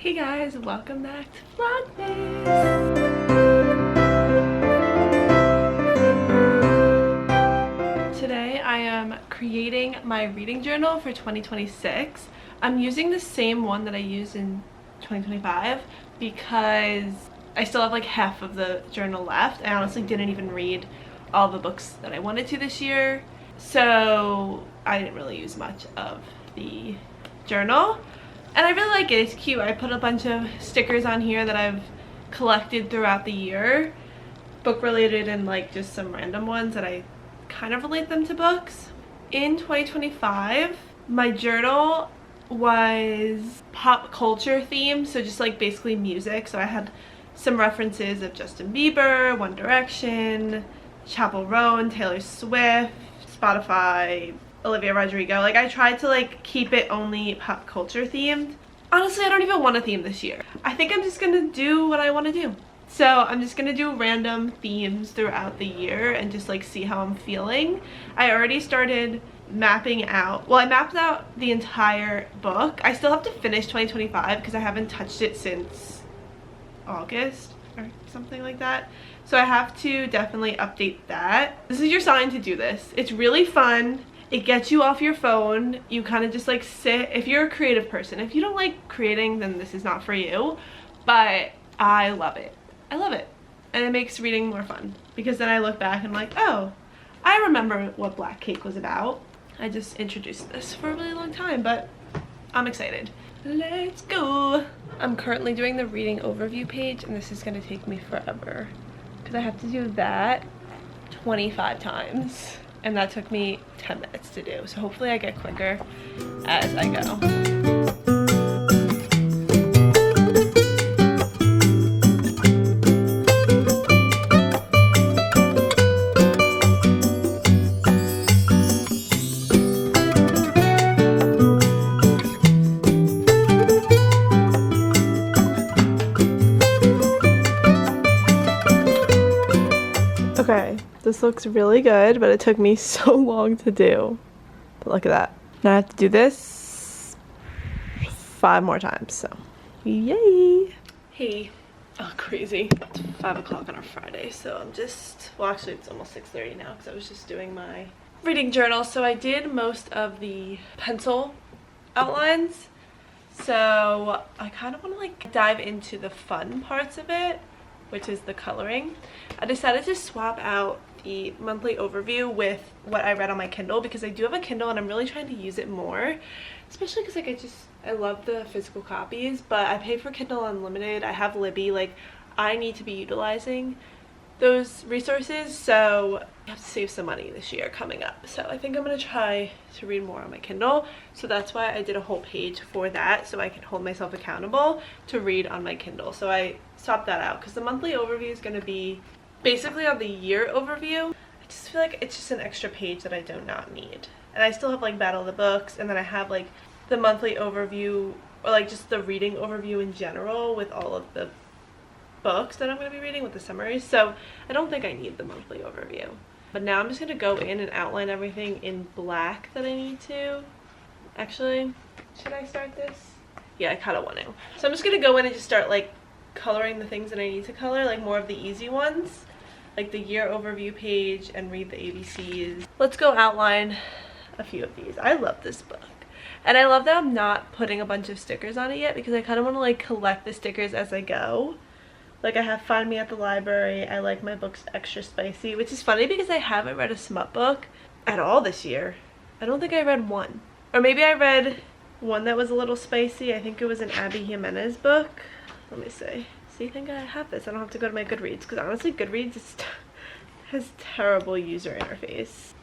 Hey guys, welcome back to Vlogmas! Today I am creating my reading journal for 2026. I'm using the same one that I used in 2025 because I still have like half of the journal left. I honestly didn't even read all the books that I wanted to this year, so I didn't really use much of the journal. And I really like it. It's cute. I put a bunch of stickers on here that I've collected throughout the year, book related and like just some random ones that I kind of relate them to books. In 2025, my journal was pop culture themed, so just like basically music. So I had some references of Justin Bieber, One Direction, Chappell Roan, Taylor Swift, Spotify, Olivia Rodrigo. Like I tried to like keep it only pop culture themed. Honestly, I don't even want a theme this year. I think I'm just gonna do what I want to do. So I'm just gonna do random themes throughout the year and just like see how I'm feeling. I already started mapping out, well, I mapped out the entire book. I still have to finish 2025 because I haven't touched it since August or something like that. So I have to definitely update that. This is your sign to do this. It's really fun. It gets you off your phone. You kind of just like sit. If you're a creative person, if you don't like creating, then this is not for you. But I love it. I love it. And it makes reading more fun because then I look back and I'm like, oh, I remember what Black Cake was about. I just introduced this for a really long time, but I'm excited. Let's go. I'm currently doing the reading overview page and this is going to take me forever because I have to do that 25 times. And that took me 10 minutes to do. So hopefully I get quicker as I go. Okay, this looks really good, but it took me so long to do. But look at that. Now I have to do this 5 more times, so yay! Hey. Oh, crazy. It's 5 o'clock on a Friday, so I'm just, well actually it's almost 6:30 now because I was just doing my reading journal. So I did most of the pencil outlines. So I kind of want to like dive into the fun parts of it, which is the coloring. I decided to swap out the monthly overview with what I read on my Kindle because I do have a Kindle and I'm really trying to use it more, especially because like I love the physical copies, but I pay for Kindle Unlimited. I have Libby. Like I need to be utilizing those resources, so I have to save some money this year coming up. So I think I'm gonna try to read more on my Kindle. So that's why I did a whole page for that, so I can hold myself accountable to read on my Kindle. So I swapped that out because the monthly overview is gonna be basically on the year overview. I just feel like it's just an extra page that I do not need. And I still have like Battle of the Books, and then I have like the monthly overview, or like just the reading overview in general with all of the books that I'm going to be reading with the summaries. So I don't think I need the monthly overview. But now I'm just going to go in and outline everything in black that I need to. Actually, should I start this? Yeah, I kind of want to. So I'm just going to go in and just start like coloring the things that I need to color, like more of the easy ones, like the year overview page, and read the ABCs. Let's go outline a few of these. I love this book. And I love that I'm not putting a bunch of stickers on it yet because I kind of want to like collect the stickers as I go. Like I have Find Me at the Library. I like my books extra spicy, which is funny because I haven't read a smut book at all this year. I don't think I read one. Or maybe I read one that was a little spicy. I think it was an Abby Jimenez book. Let me see. See, I think I have this. I don't have to go to my Goodreads because honestly Goodreads has terrible user interface.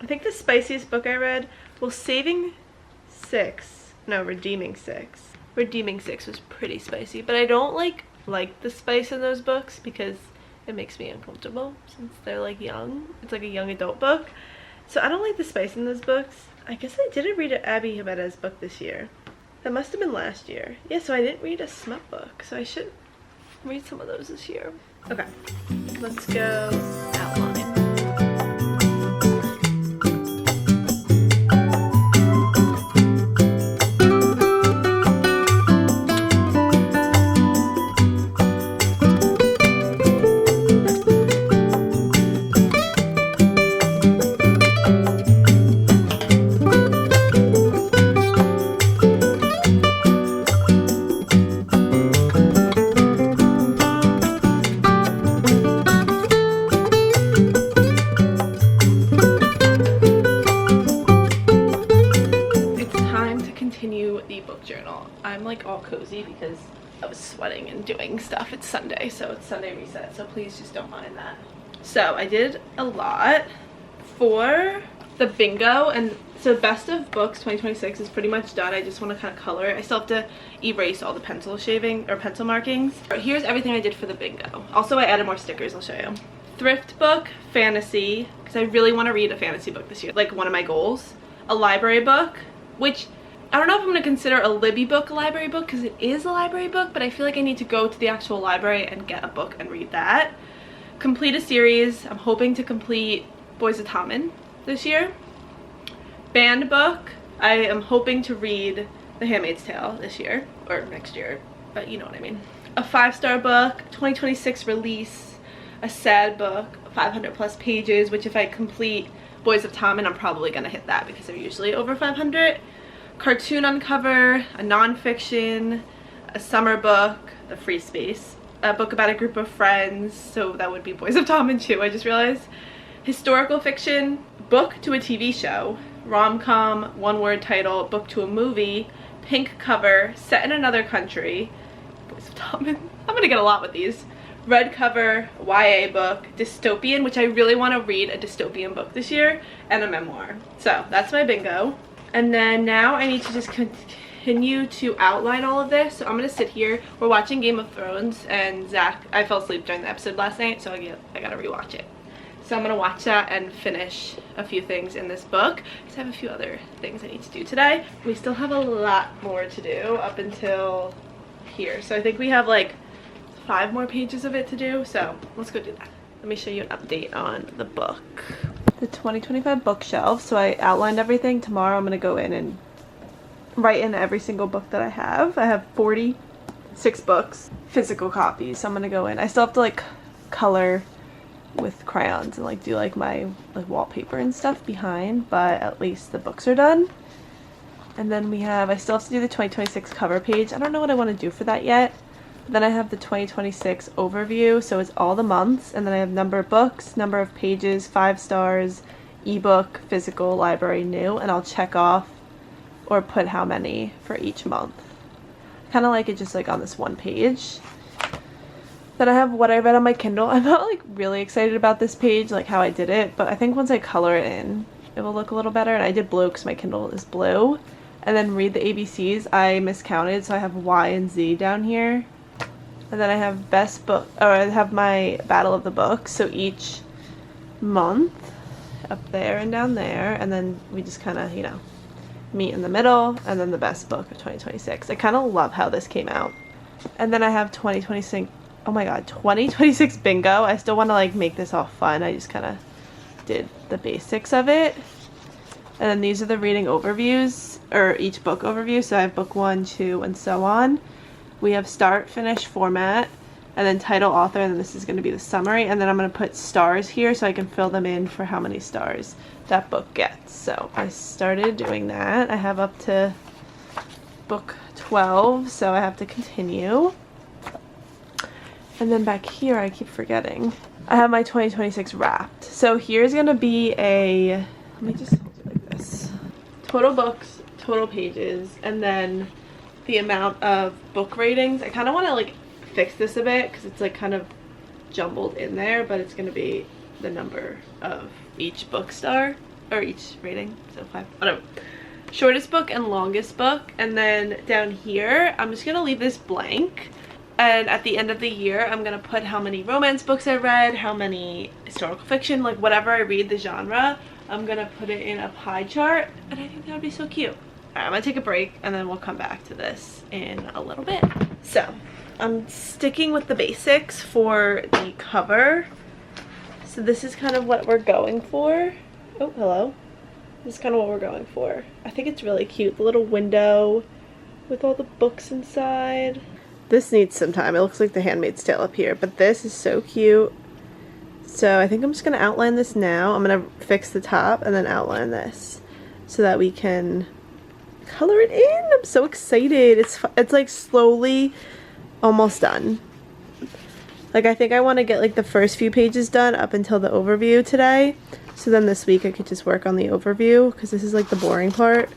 I think the spiciest book I read, well, Redeeming 6 was pretty spicy, but I don't like the spice in those books because it makes me uncomfortable since they're like young. It's like a young adult book, so I don't like the spice in those books. I guess I didn't read an Abby Jimenez book this year. That must have been last year. Yeah, so I didn't read a smut book, so I should read some of those this year. Okay, let's go outline. cozy because I was sweating and doing stuff. It's Sunday, so it's Sunday reset, so please just don't mind that. So I did a lot for the bingo, and so best of books 2026 is pretty much done. I just want to kind of color it. I still have to erase all the pencil shaving or pencil markings. Here's everything I did for the bingo. Also, I added more stickers. I'll show you. Thrift book, fantasy, because I really want to read a fantasy book this year, like one of my goals. A library book, which I don't know if I'm going to consider a Libby book a library book because it is a library book, but I feel like I need to go to the actual library and get a book and read that. Complete a series. I'm hoping to complete Boys of Tommen this year. Band book. I am hoping to read The Handmaid's Tale this year, or next year, but you know what I mean. A 5-star book, 2026 release, a sad book, 500 plus pages, which if I complete Boys of Tommen, I'm probably gonna hit that because they're usually over 500. Cartoon uncover, a nonfiction, a summer book, The Free Space, a book about a group of friends, so that would be Boys of Tommen too, I just realized. Historical fiction, book to a TV show, rom-com, one-word title, book to a movie, pink cover, set in another country, Boys of Tommen, I'm gonna get a lot with these. Red cover, YA book, dystopian, which I really want to read a dystopian book this year, and a memoir. So that's my bingo. And then now I need to just continue to outline all of this. So I'm gonna sit here. We're watching Game of Thrones, and Zach, I fell asleep during the episode last night, so I gotta rewatch it. So I'm gonna watch that and finish a few things in this book, because I have a few other things I need to do today. We still have a lot more to do up until here. So I think we have like 5 more pages of it to do, so let's go do that. Let me show you an update on the book. The 2025 bookshelf, so I outlined everything. Tomorrow I'm going to go in and write in every single book that I have. I have 46 books, physical copies, so I'm going to go in. I still have to like color with crayons and like do like my like wallpaper and stuff behind, but at least the books are done. And then I still have to do the 2026 cover page. I don't know what I want to do for that yet. Then I have the 2026 overview, so it's all the months, and then I have number of books, number of pages, 5 stars, ebook, physical, library, new, and I'll check off or put how many for each month. Kind of like it just like on this one page. Then I have what I read on my Kindle. I'm not like really excited about this page, like how I did it, but I think once I color it in, it will look a little better. And I did blue because my Kindle is blue. And then read the ABCs. I miscounted, so I have Y and Z down here. And then I have best book, or I have my battle of the books, so each month up there and down there, and then we just kind of, you know, meet in the middle, and then the best book of 2026. I kind of love how this came out. And then I have 2026, oh my god, 2026 bingo. I still want to like make this all fun. I just kind of did the basics of it. And then these are the reading overviews, or each book overview, so I have book 1, 2, and so on. We have start, finish, format, and then title, author, and then this is going to be the summary, and then I'm going to put stars here so I can fill them in for how many stars that book gets. So I started doing that. I have up to book 12, so I have to continue. And then back here, I keep forgetting, I have my 2026 wrapped. So here's going to be a, let me just hold it like this, total books, total pages, and then the amount of book ratings. I kind of want to like fix this a bit because it's like kind of jumbled in there, but it's going to be the number of each book star or each rating, so 5, whatever. Shortest book and longest book, and then down here I'm just going to leave this blank, and at the end of the year I'm going to put how many romance books I read, how many historical fiction, like whatever I read, the genre, I'm going to put it in a pie chart, and I think that would be so cute. I'm gonna take a break and then we'll come back to this in a little bit. So I'm sticking with the basics for the cover. So this is kind of what we're going for. Oh, hello. This is kind of what we're going for. I think it's really cute. The little window with all the books inside. This needs some time. It looks like The Handmaid's Tale up here, but this is so cute. So I think I'm just gonna outline this now. I'm gonna fix the top and then outline this so that we can color it in. I'm so excited. It's like slowly almost done. Like I think I want to get like the first few pages done up until the overview today, so then this week I could just work on the overview because this is like the boring part.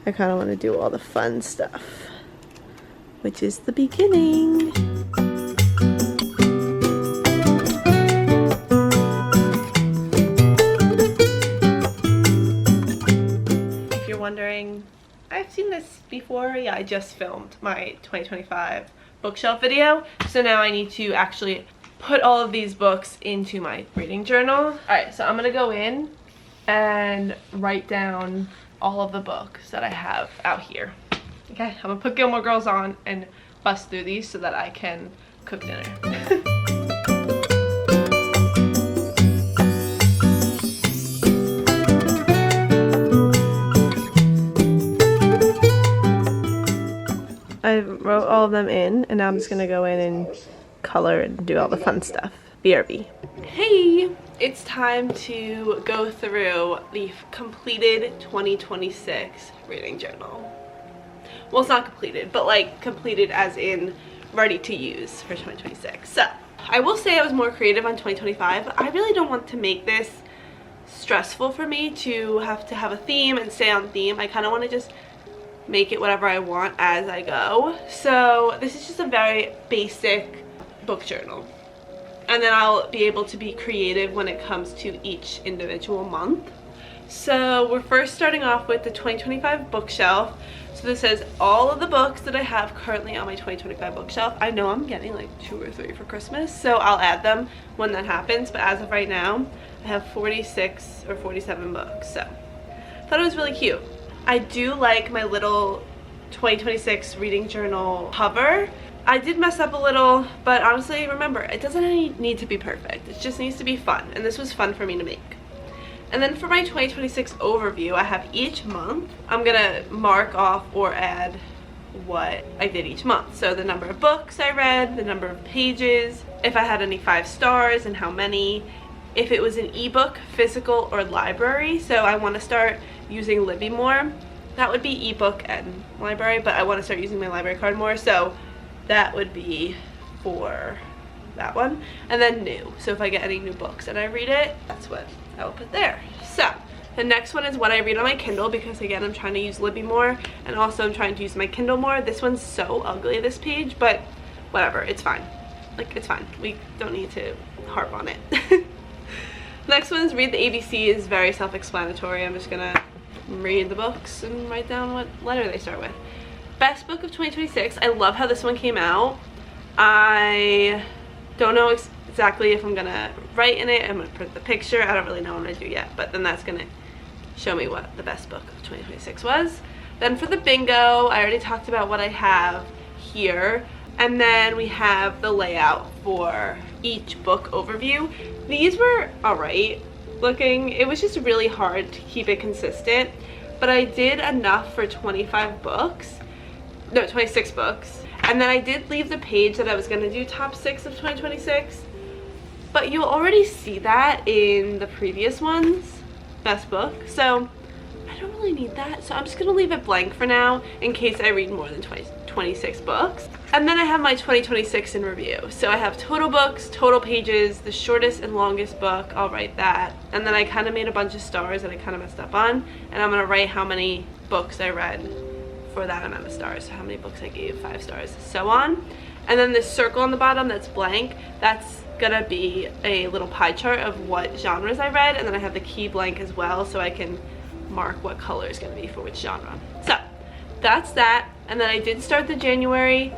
I kind of want to do all the fun stuff which is the beginning. If you're wondering, I've seen this before. Yeah, I just filmed my 2025 bookshelf video, so now I need to actually put all of these books into my reading journal. Alright, so I'm gonna go in and write down all of the books that I have out here. Okay, I'm gonna put Gilmore Girls on and bust through these so that I can cook dinner. I wrote all of them in, and now I'm just gonna go in and color and do all the fun stuff. BRB. Hey! It's time to go through the completed 2026 reading journal. Well, it's not completed, but like completed as in ready to use for 2026. So, I will say I was more creative on 2025. I really don't want to make this stressful for me to have a theme and stay on theme. I kind of want to just make it whatever I want as I go. So this is just a very basic book journal. And then I'll be able to be creative when it comes to each individual month. So we're first starting off with the 2025 bookshelf. So this says all of the books that I have currently on my 2025 bookshelf. I know I'm getting like 2 or 3 for Christmas, so I'll add them when that happens. But as of right now, I have 46 or 47 books. So I thought it was really cute. I do like my little 2026 reading journal cover. I did mess up a little, but honestly, remember, it doesn't need to be perfect. It just needs to be fun, and this was fun for me to make. And then for my 2026 overview, I have each month. I'm gonna mark off or add what I did each month. So the number of books I read, the number of pages, if I had any 5 stars and how many, if it was an ebook, physical, or library. So I want to start using Libby more. That would be ebook and library, but I want to start using my library card more, so that would be for that one. And then new, so if I get any new books and I read it, that's what I will put there. So the next one is what I read on my Kindle, because again, I'm trying to use Libby more, and also I'm trying to use my Kindle more. This one's so ugly, this page, but whatever, it's fine. Like, it's fine. We don't need to harp on it. Next one is read the ABC. Is very self-explanatory. I'm just gonna read the books and write down what letter they start with. Best book of 2026. I love how this one came out. I don't know exactly if I'm gonna write in it. I'm gonna print the picture. I don't really know what I'm gonna do yet, but then that's gonna show me what the best book of 2026 was. Then for the bingo, I already talked about what I have here. And then we have the layout for each book overview. These were alright looking. It was just really hard to keep it consistent, but I did enough for 25 books. No, 26 books. And then I did leave the page that I was going to do top 6 of 2026, but you'll already see that in the previous ones, best book. So I don't really need that, so I'm just going to leave it blank for now in case I read more than 26 books. And then I have my 2026 in review. So I have total books, total pages, the shortest and longest book, I'll write that. And then I kind of made a bunch of stars that I kind of messed up on, and I'm going to write how many books I read for that amount of stars, so how many books I gave 5 stars, so on. And then this circle on the bottom that's blank, that's gonna be a little pie chart of what genres I read, and then I have the key blank as well, so I can mark what color is gonna be for which genre. So that's that. And then I did start the January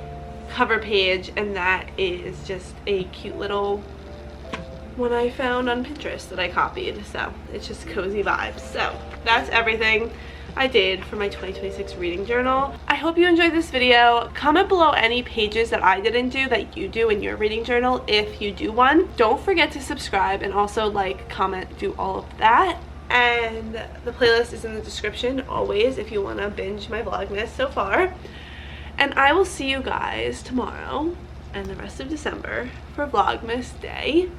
cover page, and that is just a cute little one I found on Pinterest that I copied, so it's just cozy vibes. So that's everything I did for my 2026 reading journal. I hope you enjoyed this video. Comment below any pages that I didn't do that you do in your reading journal if you do one. Don't forget to subscribe, and also like, comment, do all of that. And the playlist is in the description always if you want to binge my Vlogmas so far. And I will see you guys tomorrow and the rest of December for Vlogmas Day